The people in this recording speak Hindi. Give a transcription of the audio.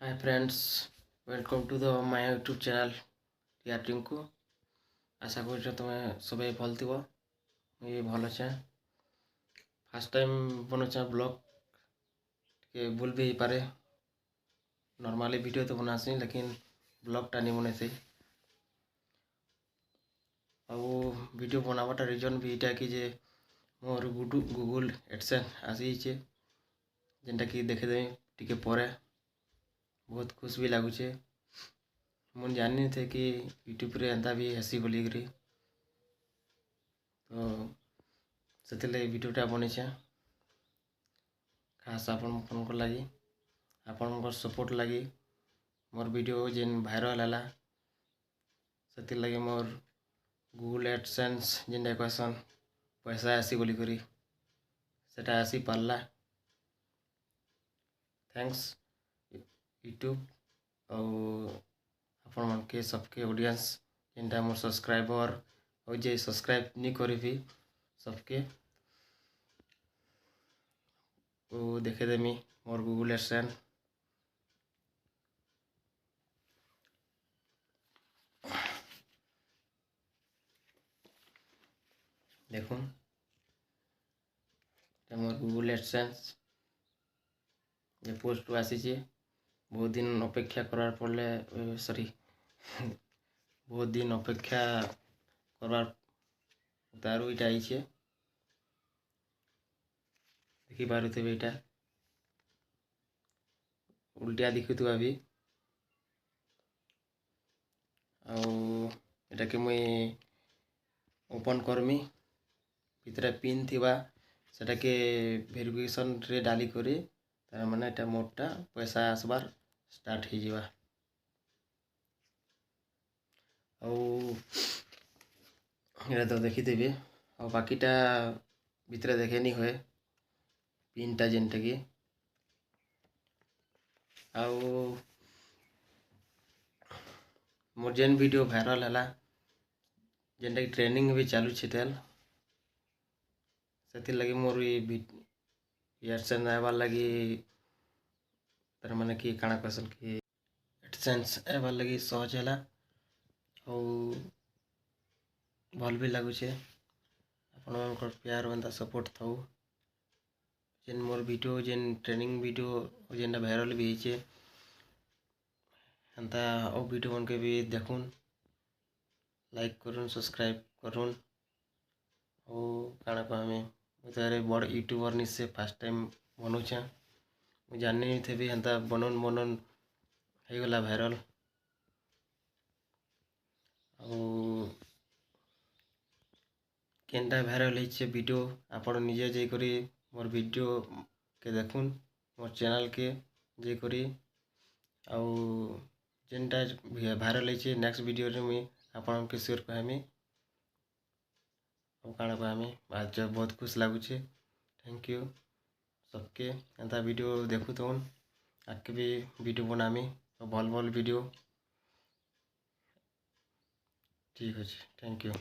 Hi friends, welcome to the my YouTube channel Tiya Tinku. आशा कर तुम्हें सब भल थो। मुझे भल अच्छे। फास्ट टाइम बनाचे ब्लॉग के भूल भी पारे। नॉर्मली वीडियो तो बनासी लेकिन ब्लॉगटा नहीं बने से वीडियो बनावाटा रीजन भी इटा कि जे मोर गूगल एडसेंस आसी जेनटा कि देखेदेवी टिके परे। बहुत खुश भी लगुचे। मुझे जानी थे कि यूट्यूब रे एंता भी हेसी बोलिकी तो से वीडियोटा बनीचे। खास आपण लगी आपण सपोर्ट लगी मोर वीडियो जेन भाइराल है से लगे मोर गूगल एडसेंस जेनटा कहसन पैसा आसी बोलिकी सेटा आसी पारला। थैंक्स यूट्यूब आपण मन के सबके ऑडियंस जेनटा मोर सब्सक्राइबर और जे सब्सक्राइब नहीं करी भी सबके देखेदेमी मोर गूगल एडसेंस। देखुन मोर गूगल एडसेंस ये पोस्ट आसी। बहुत दिन अपेक्षा करार पड़े सॉरी बहुत दिन अपेक्षा करार तारू इटा आईचे। देखी पारुथे इटा उल्टिया दिखुवा भी आटा के मुई ओपन करमी भितर पिन थिबा सेटा के वेरिफिकेशन रे डाली करी तार माने एटा मोटा पैसा आसबार स्टार्ट हो जावा। तो देखीदेवी आ बाकीटा भितर देखे नहीं हुए पिनटा जेनटा कि मोर जेन वीडियो भाइराल है जेनटा कि ट्रेनिंग भी चालू तेल से लगी मोर एडसेंस आवार लगी तार माने कि काଣା कहसन कि एडसेंस आवार लगी सहज है भल भी लगुचे। आपण प्यार एंता सपोर्ट थाऊ जेन मोर वीडियो जेन ट्रेनिंग वीडियो जेनटा भाइराल भी होचे एंता और वीडियो मन के भी देखुन लाइक करुन सब्सक्राइब करुन। और काଣା कहमी मुझे बड़ यूट्यूबर निश्चय फास्ट टाइम बनौचे मुझे जानी नहीं थे भी एंता बनन बनन हो गला भाइराल। केनटा भाइराल होइछे वीडियो आपण निजे जाकर मोर वीडियो के देखुन मोर चैनल के जाकर जेनटा भाइराल होइछे नेक्स्ट वीडियो रे मुई आपण के शेयर कहमी और काଣା कहमी आज बहुत खुश लगुचे। थैंक यू सबके एंता वीडियो देखु तौन आगे भी वीडियो बनामी भल भल वीडियो। ठीक अच्छे थैंक यू।